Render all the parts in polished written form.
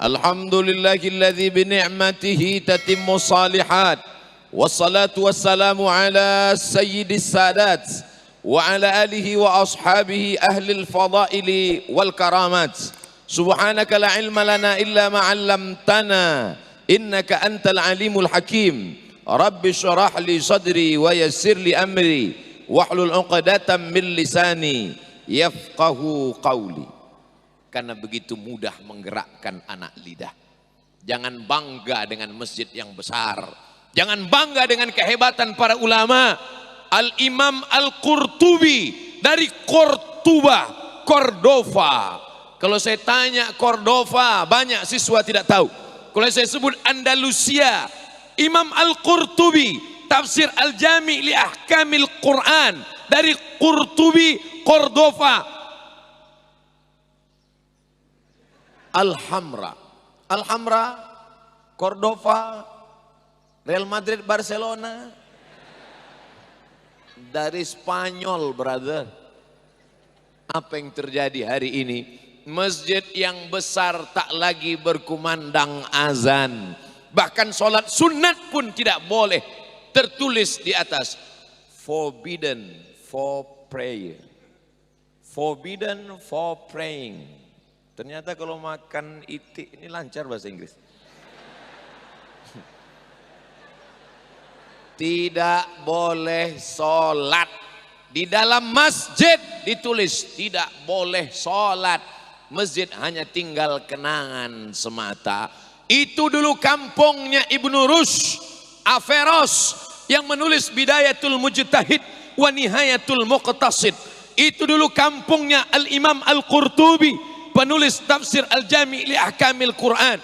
Alhamdulillahilladzi bini'matihi tatimmu salihat. Wassalatu wassalamu ala sayyidis sadat wa ala alihi wa ashabihi ahlil fadaili wal karamat. Subhanaka la ilma lana illa ma 'allamtana innaka antal alimul hakim. Rabbi shrah li sadri wa yassir li amri wahlul 'uqdatam min lisani yafqahu qawli. Karena begitu mudah menggerakkan anak lidah. Jangan bangga dengan masjid yang besar. Jangan bangga dengan kehebatan para ulama. Al-Imam Al-Qurtubi dari Cordoba, Cordova. Kalau saya tanya Cordova, banyak siswa tidak tahu. Kalau saya sebut Andalusia, Imam Al-Qurtubi, tafsir Al-Jami' li Ahkamil Quran dari Qurtubi, Cordova. Alhamra, Cordova, Real Madrid, Barcelona, dari Spanyol, brother. Apa yang terjadi hari ini? Masjid yang besar tak lagi berkumandang azan. Bahkan sholat sunat pun tidak boleh. Tertulis di atas, forbidden for prayer, forbidden for praying. Ternyata kalau makan itik ini lancar bahasa Inggris. Tidak boleh sholat. Di dalam masjid ditulis tidak boleh sholat. Masjid hanya tinggal kenangan semata. Itu dulu kampungnya Ibnu Rushd Averroes yang menulis Bidayatul Mujtahid wa Nihayatul Muqtasid. Itu dulu kampungnya Al-Imam Al-Qurtubi, penulis tafsir Al-Jami' li Ahkamil Quran.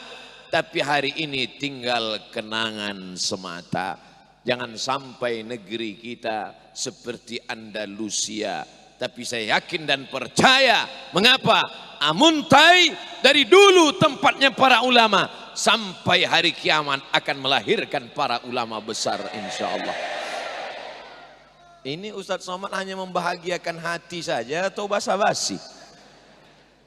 Tapi hari ini tinggal kenangan semata. Jangan sampai negeri kita seperti Andalusia. Tapi saya yakin dan percaya. Mengapa? Amuntai dari dulu tempatnya para ulama. Sampai hari kiamat akan melahirkan para ulama besar insya Allah. Ini Ustadz Somad hanya membahagiakan hati saja atau basa-basi?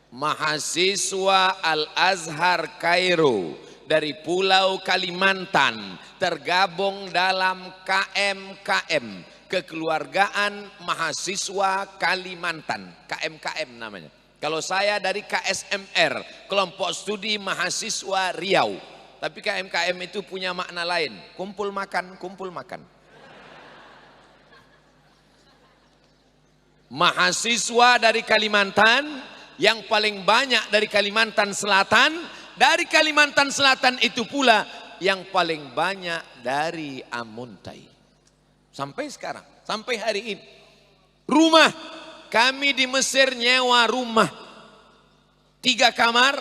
Mahasiswa Al-Azhar Kairo dari Pulau Kalimantan tergabung dalam KMKM, Kekeluargaan Mahasiswa Kalimantan, KMKM namanya. Kalau saya dari KSMR, Kelompok Studi Mahasiswa Riau. Tapi KMKM itu punya makna lain, kumpul makan, kumpul makan. Mahasiswa dari Kalimantan, yang paling banyak dari Kalimantan Selatan. Dari Kalimantan Selatan itu pula yang paling banyak dari Amuntai. Sampai sekarang, sampai hari ini. Rumah, kami di Mesir nyewa rumah 3 kamar,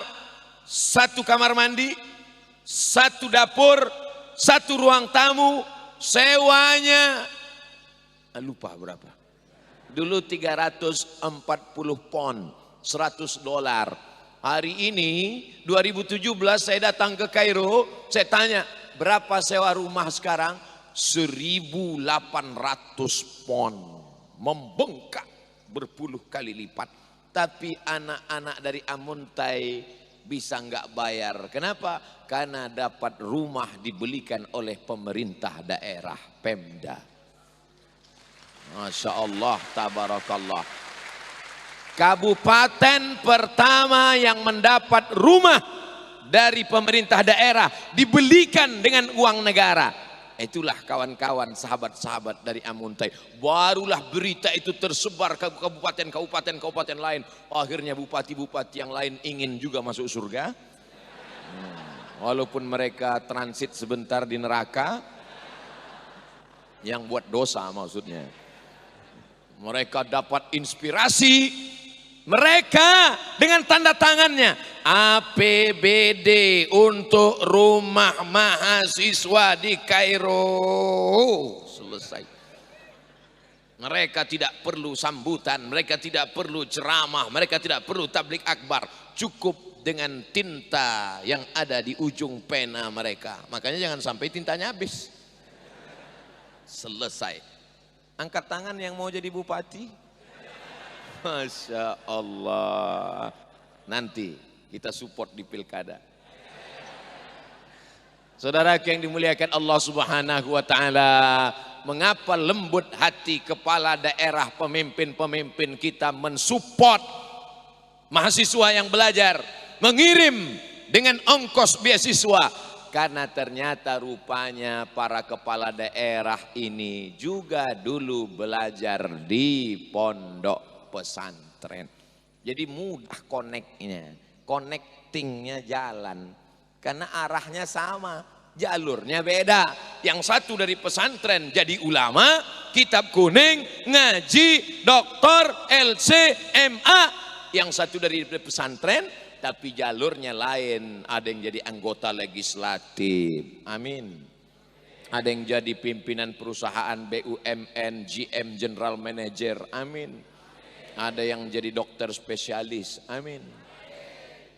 1 kamar mandi, 1 dapur, 1 ruang tamu. Sewanya lupa berapa. Dulu 340 pon, $100. Hari ini 2017 saya datang ke Kairo, saya tanya berapa sewa rumah sekarang? 1.800 pon, membengkak berpuluh kali lipat. Tapi anak-anak dari Amuntai bisa nggak bayar. Kenapa? Karena dapat rumah dibelikan oleh pemerintah daerah, Pemda. Masya Allah, tabarakallah. Kabupaten pertama yang mendapat rumah dari pemerintah daerah dibelikan dengan uang negara. Itulah kawan-kawan, sahabat-sahabat dari Amuntai. Barulah berita itu tersebar ke kabupaten lain. Akhirnya bupati-bupati yang lain ingin juga masuk surga. Walaupun mereka transit sebentar di neraka, yang buat dosa maksudnya. Mereka dapat inspirasi. Mereka dengan tanda tangannya APBD untuk rumah mahasiswa di Kairo. Selesai. Mereka tidak perlu sambutan, mereka tidak perlu ceramah, mereka tidak perlu tablik akbar. Cukup dengan tinta yang ada di ujung pena mereka. Makanya jangan sampai tintanya habis. Selesai. Angkat tangan yang mau jadi bupati. Masya Allah. Nanti kita support di pilkada. Saudara yang dimuliakan Allah Subhanahu wa taala, mengapa lembut hati kepala daerah pemimpin-pemimpin kita mensupport mahasiswa yang belajar, mengirim dengan ongkos beasiswa? Karena ternyata rupanya para kepala daerah ini juga dulu belajar di pondok pesantren. Jadi mudah connectingnya jalan. Karena arahnya sama, jalurnya beda. Yang satu dari pesantren jadi ulama, kitab kuning, ngaji, doktor, LC, MA. Yang satu dari pesantren, tapi jalurnya lain. Ada yang jadi anggota legislatif, amin. Ada yang jadi pimpinan perusahaan BUMN, GM, General Manager, amin. Ada yang jadi dokter spesialis, amin.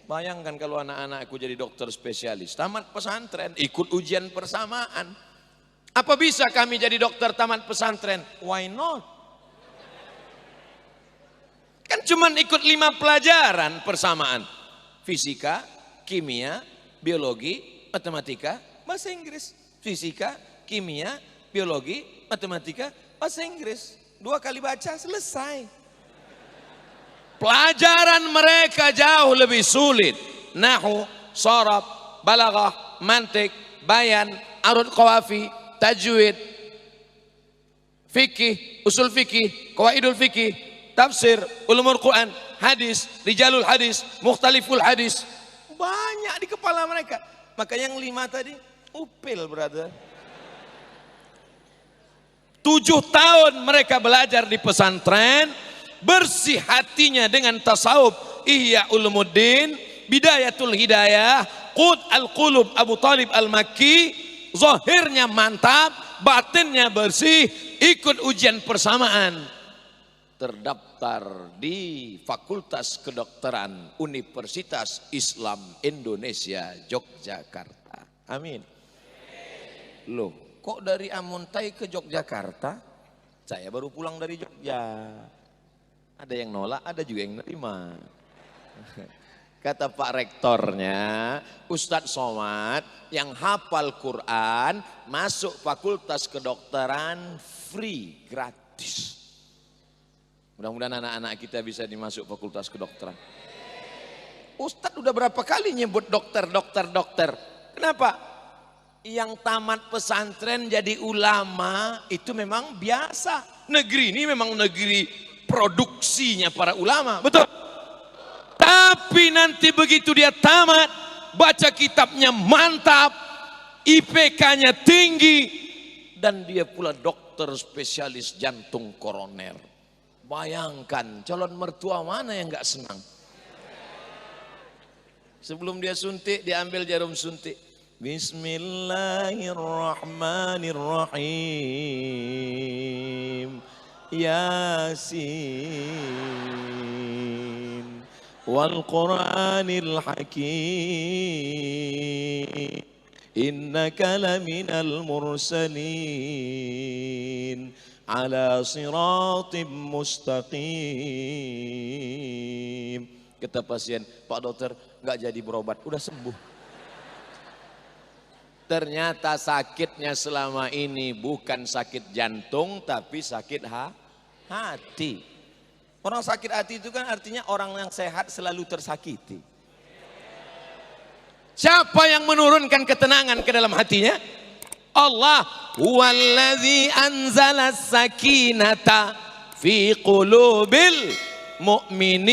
Bayangkan kalau anak-anakku jadi dokter spesialis, tamat pesantren, ikut ujian persamaan. Apa bisa kami jadi dokter tamat pesantren? Why not? Kan cuman ikut 5 pelajaran persamaan. Fisika, kimia, biologi, matematika, bahasa Inggris. Fisika, kimia, biologi, matematika, bahasa Inggris. 2 kali baca selesai. Pelajaran mereka jauh lebih sulit. Nahwu, sharaf, balaghah, mantik, bayan, arud qawafi, tajwid, fikih, usul fikih, qawaidul fikih, tafsir, ulumul Quran, hadis, rijalul hadis, mukhtaliful hadis. Banyak di kepala mereka. Maka yang 5 tadi upil, brother. 7 tahun mereka belajar di pesantren, bersih hatinya dengan tasawuf, Ihya Ulumuddin, Bidayatul Hidayah, Qut Al-Qulub Abu Talib Al-Makki. Zahirnya mantap, batinnya bersih, ikut ujian persamaan, terdaftar di Fakultas Kedokteran Universitas Islam Indonesia Yogyakarta. Amin. Loh, kok dari Amuntai ke Yogyakarta? Saya baru pulang dari Jogja. Ada yang nolak, ada juga yang nerima. Kata Pak Rektornya, Ustadz Somad yang hafal Quran masuk Fakultas Kedokteran free, gratis. Mudah-mudahan anak-anak kita bisa dimasuk Fakultas Kedokteran. Ustadz udah berapa kali nyebut dokter. Kenapa? Yang tamat pesantren jadi ulama itu memang biasa. Negeri ini memang negeri produksinya para ulama, betul. Tapi nanti begitu dia tamat, baca kitabnya mantap, IPK-nya tinggi, dan dia pula dokter spesialis jantung koroner. Bayangkan calon mertua mana yang gak senang? Sebelum dia suntik, dia ambil jarum suntik. Bismillahirrahmanirrahim. Yasin wal Qur'anil Hakim innaka laminal mursalin ala siratim mustaqim. Kata pasien, Pak dokter nggak jadi berobat, udah sembuh. Ternyata sakitnya selama ini bukan sakit jantung tapi sakit hati. Orang sakit hati itu kan artinya orang yang sehat selalu tersakiti. Siapa yang menurunkan ketenangan ke dalam hatinya? Allah. Huwallazi anzala sakinata fi qulubil mu'minin